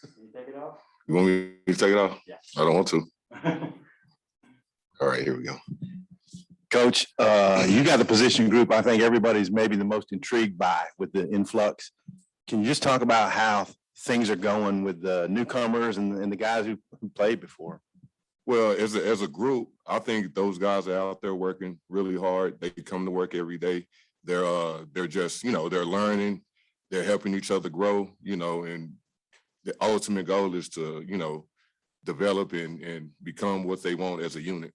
You take it off? You want me to take it off? Yeah. I don't want to. All right, here we go. Coach, you got the position group I think everybody's maybe the most intrigued by with the influx. Can you just talk about how things are going with the newcomers and the guys who played before? Well, as a group, I think those guys are out there working really hard. They come to work every day. They're just, they're learning, they're helping each other grow, and the ultimate goal is to, develop and become what they want as a unit.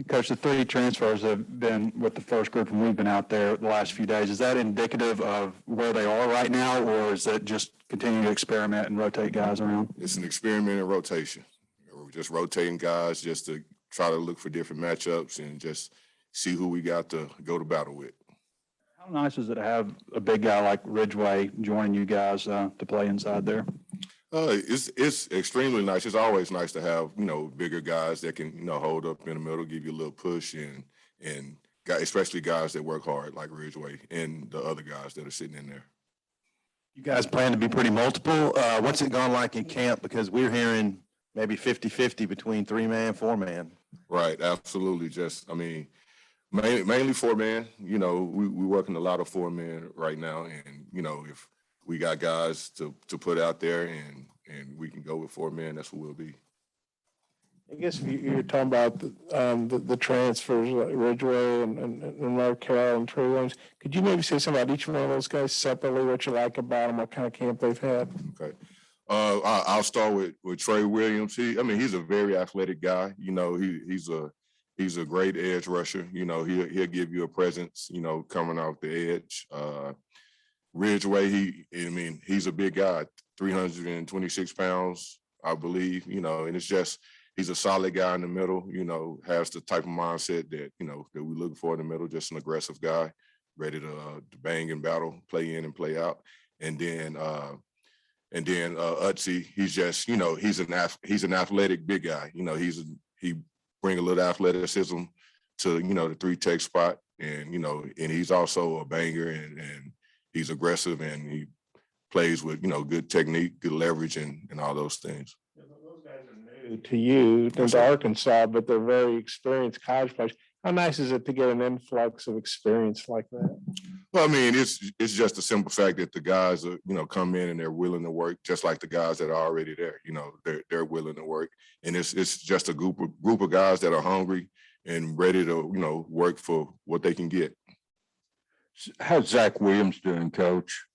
Coach, the 3 transfers have been with the first group and we've been out there the last few days. Is that indicative of where they are right now, or is it just continuing to experiment and rotate guys around? It's an experiment in rotation. We're just rotating guys just to try to look for different matchups and just see who we got to go to battle with. How nice is it to have a big guy like Ridgeway joining you guys to play inside there? It's extremely nice. It's always nice to have, bigger guys that can, hold up in the middle, give you a little push and especially guys that work hard like Ridgeway and the other guys that are sitting in there. You guys plan to be pretty multiple. What's it gone like in camp? Because we're hearing maybe 50-50 between 3-man, 4-man. Right. Absolutely. Mainly 4-man, we working a lot of 4-man right now. And, if we got guys to put out there and we can go with 4-man, that's what we'll be. I guess if you're talking about the transfers, like Ridgeway and Mark Carroll and Trey Williams, could you maybe say something about each one of those guys separately, what you like about them, what kind of camp they've had? Okay. I'll start with Trey Williams. He's a very athletic guy. He's a great edge rusher. He'll give you a presence, coming off the edge. Ridgeway, he's a big guy, 326 pounds, I believe, and it's just, he's a solid guy in the middle, has the type of mindset that, that we look for in the middle, just an aggressive guy, ready to bang and battle, play in and play out. And then Utsy, he's just, he's an athletic big guy. He bring a little athleticism to, the 3-tech spot. And, and he's also a banger and he's aggressive and he plays with, good technique, good leverage and all those things. Those guys are new to you, to Arkansas, but they're very experienced college players. How nice is it to get an influx of experience like that? Well, it's just a simple fact that the guys are, come in and they're willing to work, just like the guys that are already there. They're willing to work, and it's just a group of guys that are hungry and ready to, work for what they can get. How's Zach Williams doing, Coach?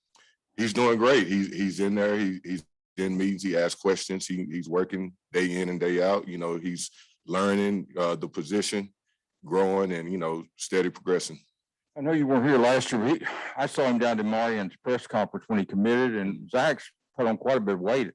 He's doing great. He's in there. He's in meetings. He asks questions. He's working day in and day out. He's learning the position, growing, and steady progressing. I know you weren't here last year. I saw him down to Marian's press conference when he committed, and Zach's put on quite a bit of weight.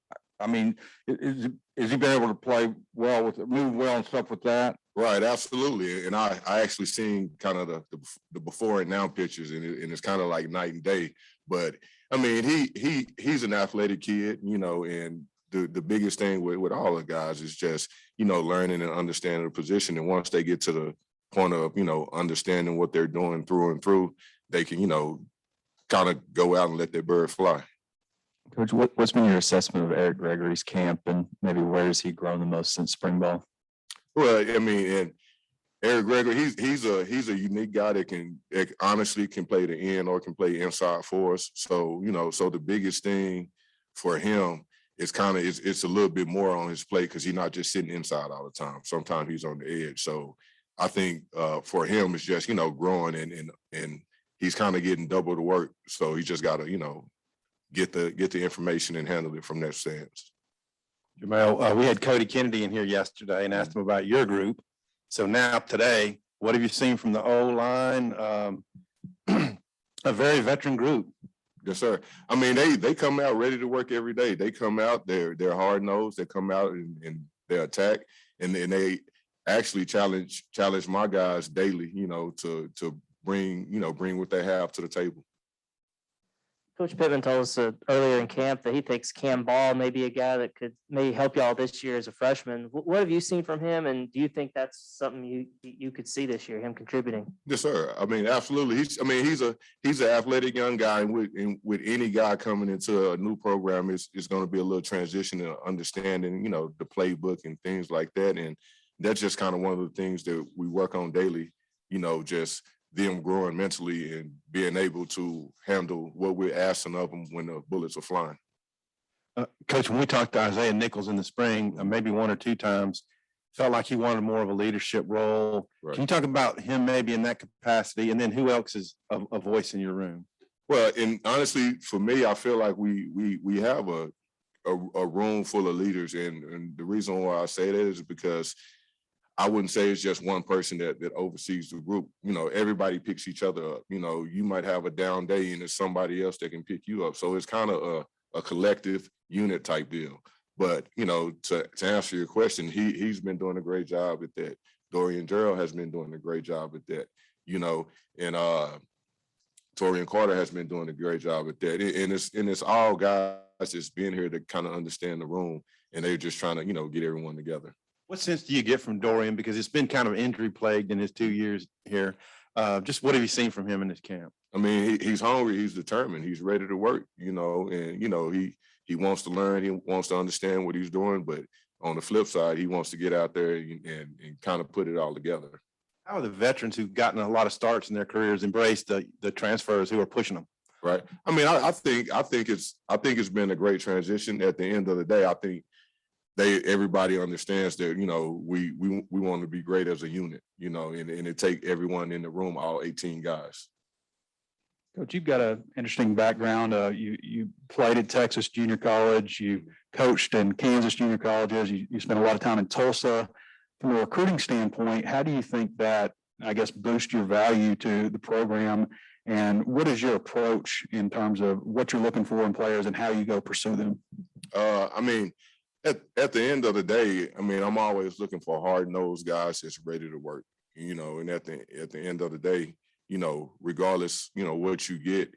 Is he been able to play well with it, move well and stuff with that? Right, absolutely. And I actually seen kind of the before and now pictures, and it's kind of like night and day. But he's an athletic kid, and the biggest thing with all the guys is just, learning and understanding the position. And once they get to the point of, understanding what they're doing through and through, they can, kind of go out and let their bird fly. Coach, what's been your assessment of Eric Gregory's camp and maybe where has he grown the most since spring ball? Well, and Eric Gregory, he's a unique guy that honestly can play the end or can play inside for us. So, so the biggest thing for him is it's a little bit more on his plate because he's not just sitting inside all the time. Sometimes he's on the edge. So I think for him, it's just, growing and he's kind of getting double the work. So he just got to, get the information and handle it from that stance. Jermial, we had Cody Kennedy in here yesterday and asked him about your group. So now today, what have you seen from the O-line? A very veteran group. Yes, sir. They come out ready to work every day. They come out, they're hard nosed. They come out and they attack, and they actually challenge my guys daily. To bring what they have to the table. Coach Pittman told us earlier in camp that he thinks Cam Ball may be a guy that could maybe help y'all this year as a freshman. What have you seen from him, and do you think that's something you could see this year, him contributing? Yes, sir. I mean, absolutely. He's an athletic young guy, and with any guy coming into a new program, it's going to be a little transition in understanding, you know, the playbook and things like that. And that's just kind of one of the things that we work on daily, you know, just them growing mentally and being able to handle what we're asking of them when the bullets are flying. Coach, when we talked to Isaiah Nichols in the spring, maybe one or two times, felt like he wanted more of a leadership role. Right. Can you talk about him maybe in that capacity? And then who else is a voice in your room? Well, and honestly, for me, I feel like we have a room full of leaders, and the reason why I say that is because I wouldn't say it's just one person that oversees the group. You know, everybody picks each other up. You know, you might have a down day and there's somebody else that can pick you up. So it's kind of a collective unit type deal. But, you know, to answer your question, he's been doing a great job at that. Dorian Jermial has been doing a great job at that, you know, and Torian Carter has been doing a great job at that. And it's all guys just being here to kind of understand the room, and they're just trying to, you know, get everyone together. What sense do you get from Dorian? Because it's been kind of injury plagued in his 2 years here. Just what have you seen from him in this camp? I mean, he's hungry, he's determined, he's ready to work, you know, and, you know, he wants to learn, he wants to understand what he's doing, but on the flip side, he wants to get out there and kind of put it all together. How are the veterans who've gotten a lot of starts in their careers embraced the transfers who are pushing them? Right. I mean, I think it's been a great transition. At the end of the day, I think everybody understands that, you know, we want to be great as a unit, you know, and it take everyone in the room, all 18 guys. Coach, you've got an interesting background. You played at Texas Junior College. You coached in Kansas Junior Colleges. You spent a lot of time in Tulsa. From a recruiting standpoint, how do you think that, I guess, boost your value to the program? And what is your approach in terms of what you're looking for in players and how you go pursue them? I mean, at the end of the day, I mean, I'm always looking for hard-nosed guys that's ready to work, you know, and at the end of the day, you know, regardless, you know, what you get,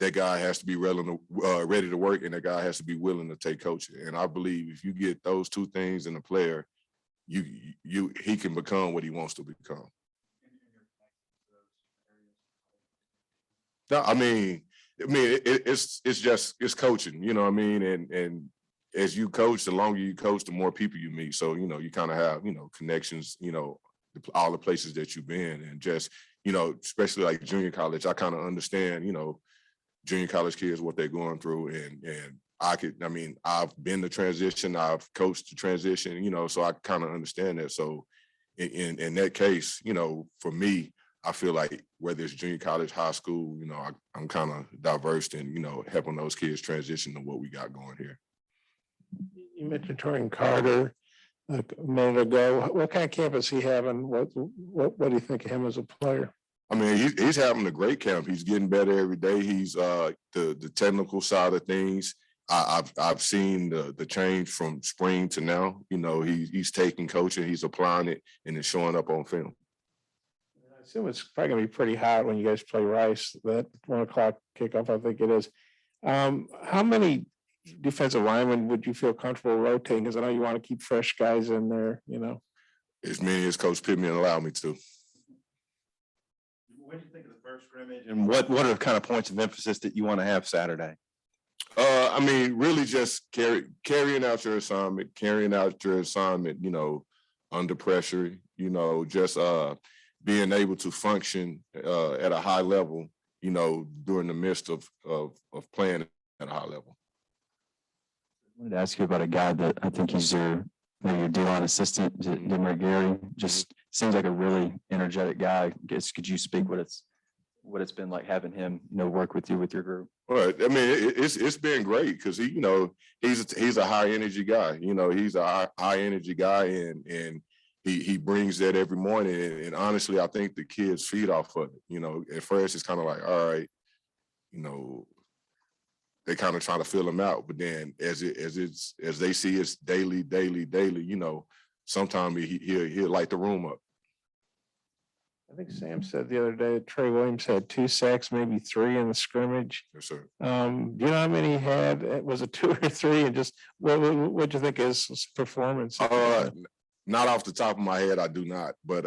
that guy has to be ready to work, and that guy has to be willing to take coaching. And I believe if you get those two things in a player, he can become what he wants to become. No, I mean, it's coaching, you know what I mean? And as you coach, the longer you coach, the more people you meet. So, you know, you kind of have, you know, connections, you know, all the places that you've been, and just, you know, especially like junior college, I kind of understand, you know, junior college kids, what they're going through. And I've been the transition, I've coached the transition, you know, so I kind of understand that. So in that case, you know, for me, I feel like whether it's junior college, high school, you know, I'm kind of diverse in, you know, helping those kids transition to what we got going here. You mentioned Torian Carter a minute ago. What kind of camp is he having? What do you think of him as a player? I mean, he's having a great camp. He's getting better every day. He's the technical side of things. I've seen the change from spring to now. You know, he's taking coaching, he's applying it, and it's showing up on film. I assume it's probably gonna be pretty hot when you guys play Rice. That 1 o'clock kickoff, I think it is. How many defensive linemen would you feel comfortable rotating? Because I know you want to keep fresh guys in there, you know. As many as Coach Pittman allowed me to. What do you think of the first scrimmage, and what are the kind of points of emphasis that you want to have Saturday? I mean, really just carrying out your assignment, you know, under pressure, you know, just being able to function at a high level, you know, during the midst of playing at a high level. I wanted to ask you about a guy that I think he's maybe your D-line assistant, Jermial Gary. Just seems like a really energetic guy. Could you speak what it's been like having him, you know, work with you with your group? Well, I mean, it's been great because he, you know, he's a high energy guy. You know, he's a high energy guy, and he brings that every morning. And honestly, I think the kids feed off of it. You know, at first it's kind of like, all right, you know, they kind of trying to fill him out, but then as they see it's daily, you know, sometimes he'll light the room up. I think Sam said the other day that Trey Williams had 2 sacks, maybe 3 in the scrimmage. Yes, sir. Do you know how many he had? Was it 2 or 3? And just what'd you think of his performance? Not off the top of my head, I do not. But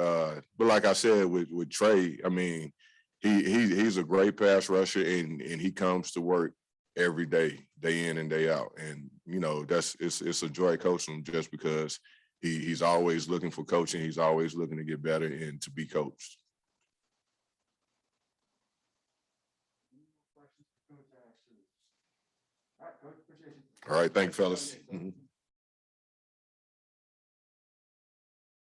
like I said, with Trey, I mean, he's a great pass rusher, and he comes to work every day in and day out. And you know, it's a joy coaching him just because he's always looking for coaching. He's always looking to get better and to be coached. All right, thank you, fellas. Mhm.